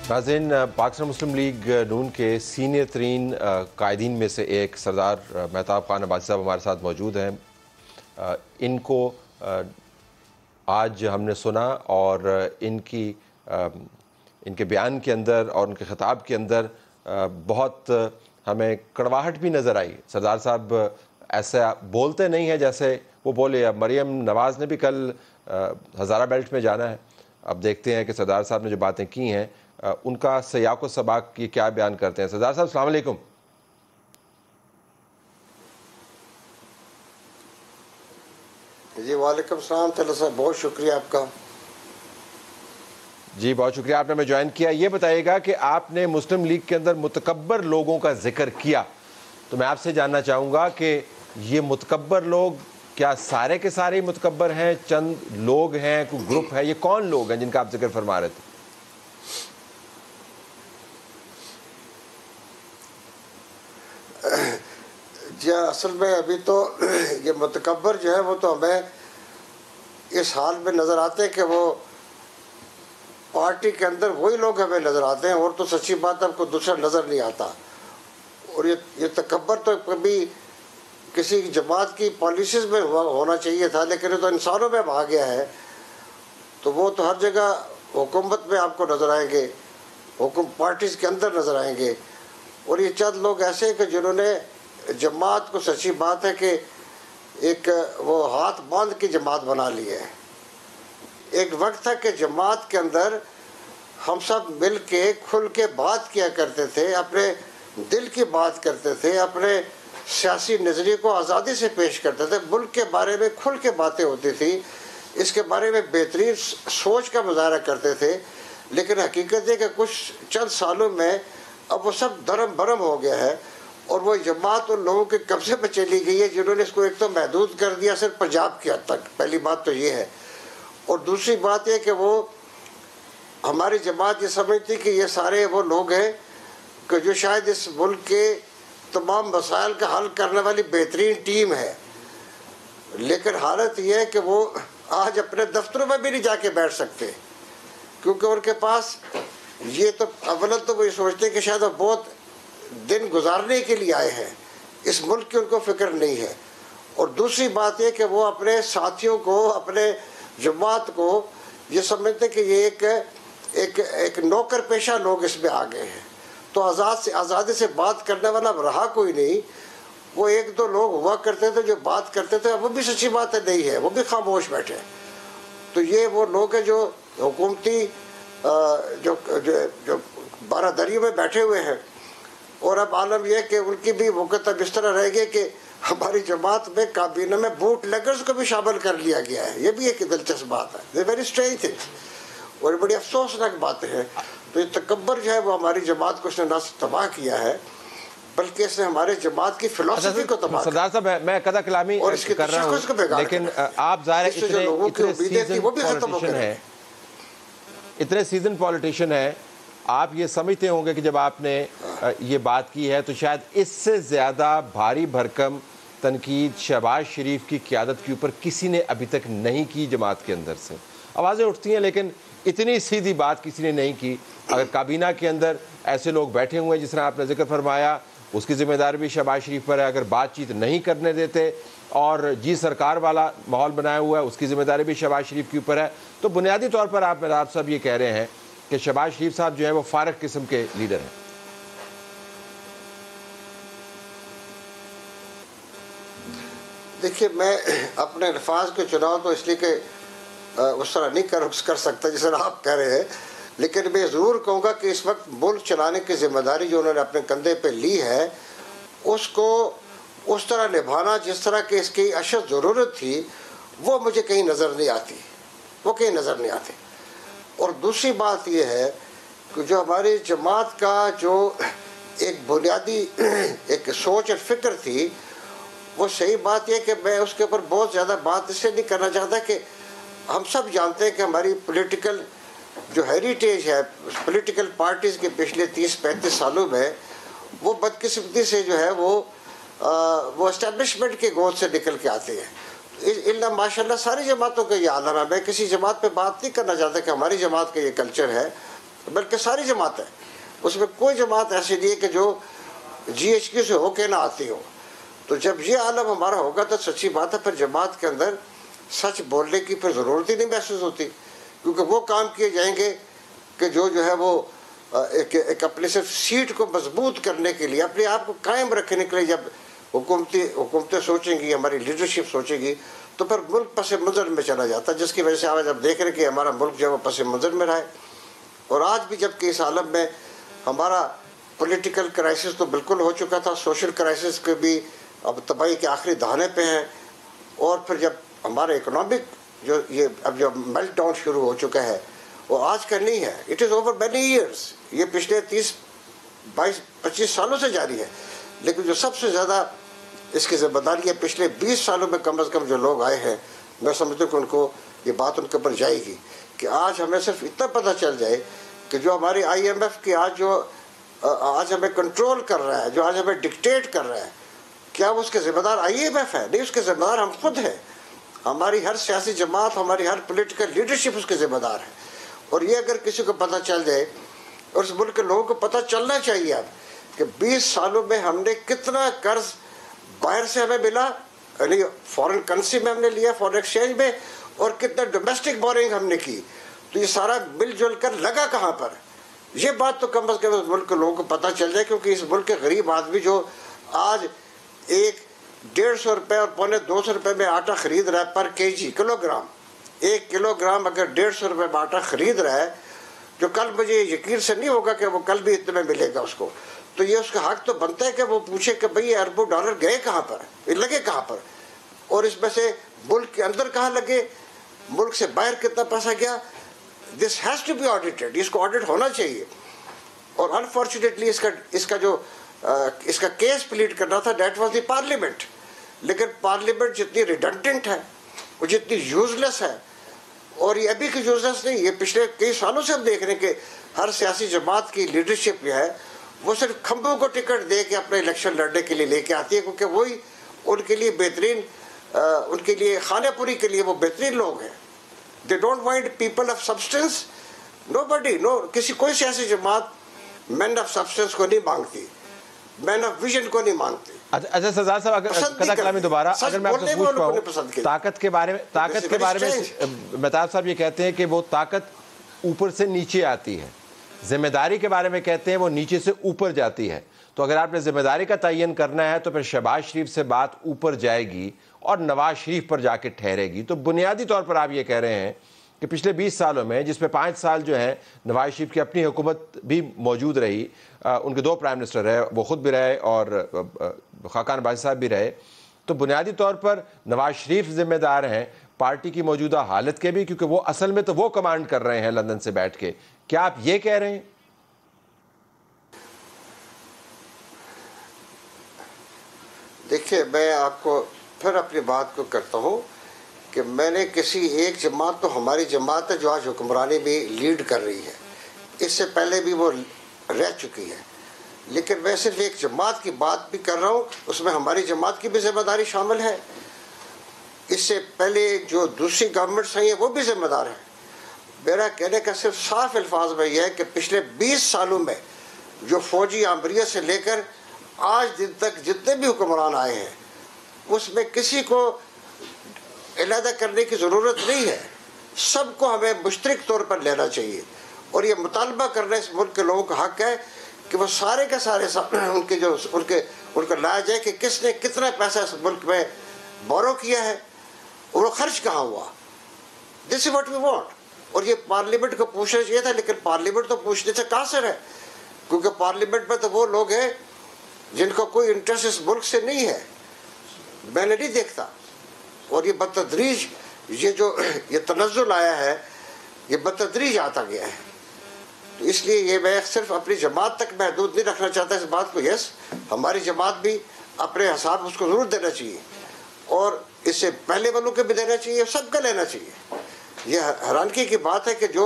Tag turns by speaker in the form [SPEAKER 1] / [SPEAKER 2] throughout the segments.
[SPEAKER 1] नाज़रीन, पाकिस्तान मुस्लिम लीग नून के सीनियर तरीन कायदीन में से एक सरदार महताब खान अब्बासी साहब हमारे साथ मौजूद हैं। इनको आज हमने सुना और इनके बयान के अंदर और उनके ख़िताब के अंदर बहुत हमें कड़वाहट भी नज़र आई। सरदार साहब ऐसा बोलते नहीं हैं जैसे वो बोले। अब मरियम नवाज़ ने भी कल हज़ारा बेल्ट में जाना है। अब देखते हैं कि सरदार साहब ने जो बातें की हैं उनका सयाको सबाक की क्या बयान करते हैं। सरदार साहब अस्सलाम वालेकुम।
[SPEAKER 2] जी वालेकुम सलाम साहब, बहुत शुक्रिया आपका।
[SPEAKER 1] जी बहुत शुक्रिया, आपने हमें ज्वाइन किया। ये बताइएगा कि आपने मुस्लिम लीग के अंदर मुतकब्बर लोगों का जिक्र किया, तो मैं आपसे जानना चाहूँगा कि ये मुतकब्बर लोग क्या सारे के सारे मुतकब्बर हैं, चंद लोग हैं, कोई ग्रुप है, ये कौन लोग हैं जिनका आप जिक्र फरमा रहे थे?
[SPEAKER 2] जी असल में अभी तो ये मुतकब्बर जो है वो तो हमें इस हाल में नज़र आते हैं कि वो पार्टी के अंदर वही लोग हमें नज़र आते हैं, और तो सच्ची बात आपको दूसरा नज़र नहीं आता। और ये तकब्बर तो कभी किसी जमात की पॉलिसीज़ में होना चाहिए था, लेकिन ये तो इंसानों में आ गया है। तो वो तो हर जगह हुकूमत में आपको नज़र आएंगे, पार्टीज़ के अंदर नज़र आएंगे। और ये चंद लोग ऐसे हैं कि जिन्होंने जमात को, सच्ची बात है कि एक वो हाथ बांध की जमात बना ली है। एक वक्त था कि जमात के अंदर हम सब मिल के खुल के बात किया करते थे, अपने दिल की बात करते थे, अपने सियासी नज़रिए को आज़ादी से पेश करते थे, मुल्क के बारे में खुल के बातें होती थी, इसके बारे में बेहतरीन सोच का मुजाहरा करते थे। लेकिन हकीकत है कि कुछ चंद सालों में अब वो सब धर्म भरम हो गया है, और वो जमात उन लोगों के कब्जे पर चली गई है जिन्होंने इसको एक तो महदूद कर दिया सिर्फ पंजाब की हद तक। पहली बात तो ये है। और दूसरी बात यह कि वो हमारी जमात ये समझती कि ये सारे वो लोग हैं कि जो शायद इस मुल्क के तमाम मसाइल का हल करने वाली बेहतरीन टीम है। लेकिन हालत यह है कि वो आज अपने दफ्तरों में भी नहीं जाके बैठ सकते, क्योंकि उनके पास ये तो अव्वल तो वो ये सोचते हैं कि शायद वो बहुत दिन गुजारने के लिए आए हैं, इस मुल्क की उनको फ़िक्र नहीं है। और दूसरी बात यह कि वो अपने साथियों को, अपने जमात को ये समझते कि ये एक नौकर पेशा लोग इसमें आ गए हैं। तो आज़ादी से बात करने वाला रहा कोई नहीं। वो एक दो लोग हुआ करते थे जो बात करते थे, वो भी सच्ची बात नहीं है, वो भी खामोश बैठे। तो ये वो लोग हैं जो हुकूमती जो बारादरियों में बैठे हुए हैं। और अब आलम यह कि उनकी भी वक़्त अब इस तरह रह गई कि हमारी जमात में काबीना में बूट लेगर्स को भी शामिल कर लिया गया है। ये भी एक दिलचस्प बात है, ये वेरी स्ट्रेंज थिंग और बड़ी अफसोसनाक बातें हैं। तो ये तकब्बर जो है वो हमारी जमात को उसने ना तबाह किया है, बल्कि इसने हमारे जमात की फिलॉसफी को तबाह किया।
[SPEAKER 1] सरदार साहब, मैं कदा कलामी कर रहा हूँ, लेकिन आप ज़ाहिर इतने सीजन पॉलिटिशियन हैं, आप ये समझते होंगे कि जब आपने ये बात की है तो शायद इससे ज़्यादा भारी भरकम तनकीद शहबाज शरीफ की क़यादत के ऊपर किसी ने अभी तक नहीं की। जमात के अंदर से आवाज़ें उठती हैं, लेकिन इतनी सीधी बात किसी ने नहीं की। अगर काबीना के अंदर ऐसे लोग बैठे हुए हैं जिस तरह आपने जिक्र फरमाया, उसकी ज़िम्मेदारी भी शहबाज शरीफ पर है। अगर बातचीत नहीं करने देते और जी सरकार वाला माहौल बनाया हुआ है, उसकी ज़िम्मेदारी भी शहबाज शरीफ के ऊपर है। तो बुनियादी तौर पर आप साहब ये कह रहे हैं कि शहबाज शरीफ साहब जो है वो फारग किस्म के लीडर हैं।
[SPEAKER 2] देखिए, मैं अपने अल्फाज के चुनाव तो इसलिए कि उस तरह नहीं कर सकता जिस तरह आप कह रहे हैं, लेकिन मैं ज़रूर कहूँगा कि इस वक्त मुल्क चलाने की जिम्मेदारी जो उन्होंने अपने कंधे पे ली है, उसको उस तरह निभाना जिस तरह की इसकी अशद ज़रूरत थी, वो मुझे कहीं नज़र नहीं आती, वो कहीं नज़र नहीं आती। और दूसरी बात यह है कि जो हमारी जमात का जो एक बुनियादी एक सोच और फिक्र थी, वो सही बात यह कि मैं उसके ऊपर बहुत ज़्यादा बात इसलिए नहीं करना चाहता कि हम सब जानते हैं कि हमारी पॉलिटिकल जो हेरिटेज है पॉलिटिकल पार्टीज़ के पिछले 30-35 सालों में, वो बदकिस्मती से जो है वो एस्टेब्लिशमेंट के गोद से निकल के आते हैं। इल्ला माशाल्लाह सारी जमातों का ये आलम है। मैं किसी जमात पे बात नहीं करना चाहता कि हमारी जमात का ये कल्चर है, بلکہ ساری جماعتیں. اس میں کوئی جماعت ایسی نہیں ہے کہ جو GHQ سے ہو کے نہ آتی ہو. تو جب یہ عالم ہمارا ہوگا تو سچی بات ہے پھر جماعت کے اندر سچ بولنے کی پھر ضرورت ہی نہیں محسوس ہوتی, کیونکہ وہ کام کیے جائیں گے کہ جو ہے وہ ایک اپنے صرف سیٹ کو مضبوط کرنے کے لیے, اپنے آپ کو قائم رکھنے کے لیے جب حکومتیں سوچیں گی, ہماری لیڈرشپ سوچے گی, تو پھر ملک پس منظر میں چلا جاتا ہے, جس کی وجہ سے آج اب دیکھ رہے ہیں کہ ہمارا ملک جو ہے وہ پس منظر میں رہا ہے. اور آج بھی جب کہ اس عالم میں ہمارا پولیٹیکل کرائسس تو بالکل ہو چکا تھا, سوشل کرائسس کے بھی اب تباہی کے آخری دہانے پہ ہیں, اور پھر جب ہمارا اکنامک جو میلٹ ڈاؤن شروع ہو چکا ہے وہ آج کا نہیں ہے, it is over many years, یہ پچھلے 30-22-25 سالوں سے جاری ہے. لیکن جو سب سے زیادہ اس کی ذمہ داری ہے پچھلے 20 سالوں میں کم از کم جو لوگ آئے ہیں, میں سمجھتا ہوں کہ ان کو یہ بات ان کے اوپر جائے گی کہ آج ہمیں صرف اتنا پتہ چل جائے کہ جو ہماری IMF کی آج ہمیں کنٹرول کر رہا ہے, جو آج ہمیں ڈکٹیٹ کر رہا ہے, کیا وہ اس کے ذمہ دار IMF ہے؟ نہیں, اس کے ذمہ دار ہم خود ہیں. ہماری ہر سیاسی جماعت, ہماری ہر پولیٹیکل لیڈرشپ اس کے ذمہ دار ہے. اور یہ اگر کسی کو پتہ چل جائے, اور اس ملک کے لوگوں کو پتہ چلنا چاہیے اب کہ 20 سالوں میں ہم نے کتنا قرض باہر سے ہمیں ملا, یعنی فورن کرنسی میں ہم نے لیا, فورن ایکسچینج میں, اور کتنا ڈومیسٹک بورنگ ہم نے کی, تو یہ سارا مل جل کر لگا کہاں پر. یہ بات تو کم از کم اس ملک کے لوگوں کو پتہ چل جائے, کیونکہ اس ملک کے غریب آدمی جو آج 150 روپے اور 250 روپے میں آٹا خرید رہا ہے پر kg kilo gram, 1 kilo gram اگر 150 روپے میں آٹا خرید رہا ہے, جو کل مجھے یقین سے نہیں ہوگا کہ وہ کل بھی اتنے میں ملے گا اس کو, تو یہ اس کا حق تو بنتا ہے کہ وہ پوچھے کہ بھئی یہ اربوں ڈالر گئے کہاں پر, یہ لگے کہاں پر, اور اس میں سے ملک کے اندر کہاں لگے, ملک سے باہر کتنا پیسہ گیا. This has to be audited, اس کو آڈٹ ہونا چاہیے. اور انفارچونیٹلی اس کا کیس پلیڈ کرنا تھا, دیٹ واز دی پارلیمنٹ. لیکن پارلیمنٹ جتنی ریڈنڈنٹ ہے, وہ جتنی یوزلیس ہے, اور یہ ابھی کی یوزلیس نہیں, یہ پچھلے کئی سالوں سے ہم دیکھ رہے ہیں کہ ہر سیاسی جماعت کی لیڈرشپ جو ہے وہ صرف کھمبوں کو ٹکٹ دے کے اپنے الیکشن لڑنے کے لیے لے کے آتی ہے, کیونکہ وہی ان کے لیے بہترین, ان کے لیے خانہ پوری کے لیے وہ بہترین لوگ ہیں. They don't want people of substance, کسی کوئی سیاسی جماعت مین آف سبسٹنس کو نہیں مانگتی, مین آف ویژن کو نہیں مانگتی.
[SPEAKER 1] اچھا سردار صاحب, اگر کلامی دوبارہ اگر میں آپ سے پوچھ پاؤں طاقت کے بارے میں مہتاب صاحب یہ کہتے ہیں کہ وہ طاقت اوپر سے نیچے آتی ہے, ذمہ داری کے بارے میں کہتے ہیں وہ نیچے سے اوپر جاتی ہے. تو اگر آپ نے ذمہ داری کا تعین کرنا ہے تو پھر شہباز شریف سے بات اوپر جائے گی اور نواز شریف پر جا کے ٹھہرے گی. تو بنیادی طور پر آپ یہ کہہ رہے ہیں کہ پچھلے 20 سالوں میں, جس میں 5 سال جو ہیں نواز شریف کی اپنی حکومت بھی موجود رہی, ان کے 2 پرائم منسٹر رہے, وہ خود بھی رہے اور خاقان باجوہ صاحب بھی رہے, تو بنیادی طور پر نواز شریف ذمہ دار ہیں پارٹی کی موجودہ حالت کے بھی, کیونکہ وہ اصل میں تو وہ کمانڈ کر رہے ہیں لندن سے بیٹھ کے. کیا آپ یہ کہہ رہے ہیں؟
[SPEAKER 2] دیکھیے, میں آپ کو پھر اپنی بات کو کرتا ہوں کہ میں نے کسی ایک جماعت, تو ہماری جماعت ہے جو آج حکمرانی میں لیڈ کر رہی ہے, اس سے پہلے بھی وہ رہ چکی ہے, لیکن میں صرف ایک جماعت کی بات بھی کر رہا ہوں, اس میں ہماری جماعت کی بھی ذمہ داری شامل ہے. اس سے پہلے جو دوسری گورنمنٹس ہیں وہ بھی ذمہ دار ہیں. میرا کہنے کا صرف صاف الفاظ میں یہ ہے کہ پچھلے 20 سالوں میں جو فوجی آمریت سے لے کر آج دن تک جتنے بھی حکمران آئے ہیں, اس میں کسی کو علیحدہ کرنے کی ضرورت نہیں ہے, سب کو ہمیں مشترک طور پر لینا چاہیے. اور یہ مطالبہ کرنا اس ملک کے لوگوں کا حق ہے کہ وہ سارے کے سارے ان کو لایا جائے کہ کس نے کتنا پیسہ اس ملک میں بورو کیا ہے اور وہ خرچ کہاں ہوا. دس از واٹ وی وانٹ. اور یہ پارلیمنٹ کو پوچھنا چاہیے تھا, لیکن پارلیمنٹ تو پوچھنے سے قاصر ہے, کیونکہ پارلیمنٹ میں تو وہ لوگ ہیں جن کو کوئی انٹرسٹ اس ملک سے نہیں ہے, میں نے نہیں دیکھتا. اور یہ بتدریج یہ تنزل آیا ہے, یہ بتدریج آتا گیا ہے. تو اس لیے یہ میں صرف اپنی جماعت تک محدود نہیں رکھنا چاہتا اس بات کو. یس, ہماری جماعت بھی اپنے حساب اس کو ضرور دینا چاہیے, اور اس سے پہلے والوں کے بھی دینا چاہیے, سب کا لینا چاہیے. یہ حیرانگی کی بات ہے کہ جو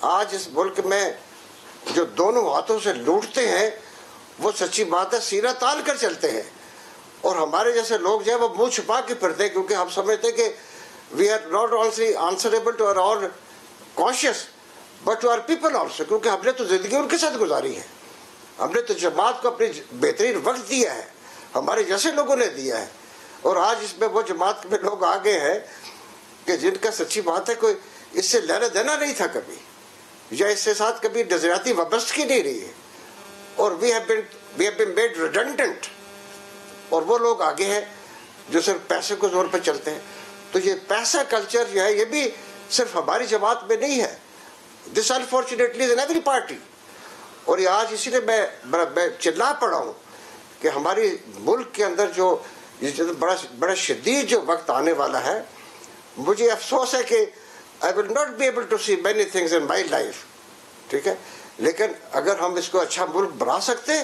[SPEAKER 2] آج اس ملک میں جو دونوں ہاتھوں سے لوٹتے ہیں وہ سچی بات ہے سینہ تان کر چلتے ہیں, اور ہمارے جیسے لوگ جو ہے وہ منہ چھپا کے پھرتے ہیں, کیونکہ ہم سمجھتے ہیں کہ we are not answerable to our all conscious but to our people also, क्योंकि हमने तो ज़िंदगी उनके साथ गुजारी है, हमने तो जमात को अपनी बेहतरीन वक्त दिया है, हमारे जैसे लोगों ने दिया है। और आज इसमें वो जमात में लोग आ गए हैं कि जिनका सच्ची बात है कोई इससे लेना देना नहीं था कभी, या इससे साथ कभी नजरियाती वाबस्तगी नहीं रही है, और we have been made redundant. और वो लोग आगे हैं जो सिर्फ पैसे को जोर पर चलते हैं। तो ये पैसा कल्चर जो है ये भी सिर्फ हमारी जमात में नहीं है, this unfortunately is in every party. और ये आज इसीलिए मैं चिल्ला पड़ा हूँ कि हमारी मुल्क के अंदर जो बड़ा शदीद जो वक्त आने वाला है, मुझे अफसोस है कि I will not be able to see many things in my life, ठीक है, लेकिन अगर हम इसको अच्छा मुल्क बना सकते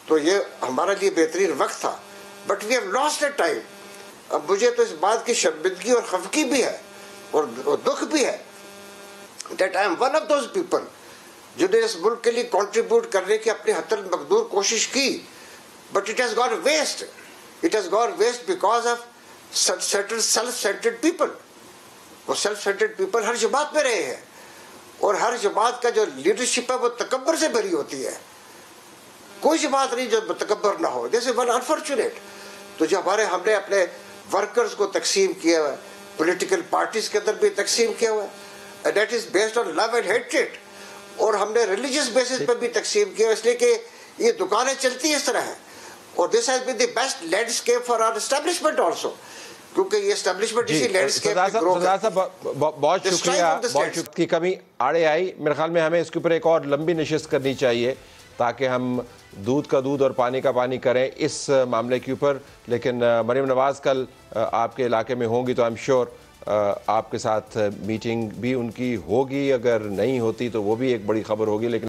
[SPEAKER 2] तो ये हमारे लिए बेहतरीन वक्त था। But we have lost that time. अब मुझे तो इस बात की शर्मिंदगी और खफगी भी है और दुख भी है that I am one of those people जिन्हें इस मुल्क के लिए कंट्रीब्यूट करने की अपनी हतल मकदूर कोशिश की, but it has gone waste. It has gone waste because of self centred people. वो सेल्फ सेंटर्ड पीपल हर जमात में रहे हैं, और हर जमात का जो लीडरशिप है वो तकब्बर से भरी होती है। कोई जमात नहीं जो तकब्बर ना हो, दिस इज वन अनफॉर्चुनेट। तो जो हमने अपने वर्कर्स को तकसीम किया हुआ है, पॉलिटिकल पार्टीज के अंदर भी तकसीम किया हुआ है, and that is based on love and hatred. और हमने रिलीजियस बेसिस पर भी तकसीम किया, इसलिए कि ये दुकानें चलती इस तरह है। और this has been the best landscape for our establishment also, क्योंकि ये एस्टेब्लिशमेंट इसी लैंडस्केप में ग्रो करता है।
[SPEAKER 1] बहुत शुक्रिया। बहुत की कमी आड़े आई, मेरे ख्याल में हमें इसके ऊपर एक और लंबी नशिस्त करनी चाहिए ताकि हम दूध का दूध और पानी का पानी करें इस मामले के ऊपर। लेकिन मरीम नवाज कल आपके इलाके में होंगी तो आई एम श्योर आपके साथ मीटिंग भी उनकी होगी, अगर नहीं होती तो वो भी एक बड़ी खबर होगी। लेकिन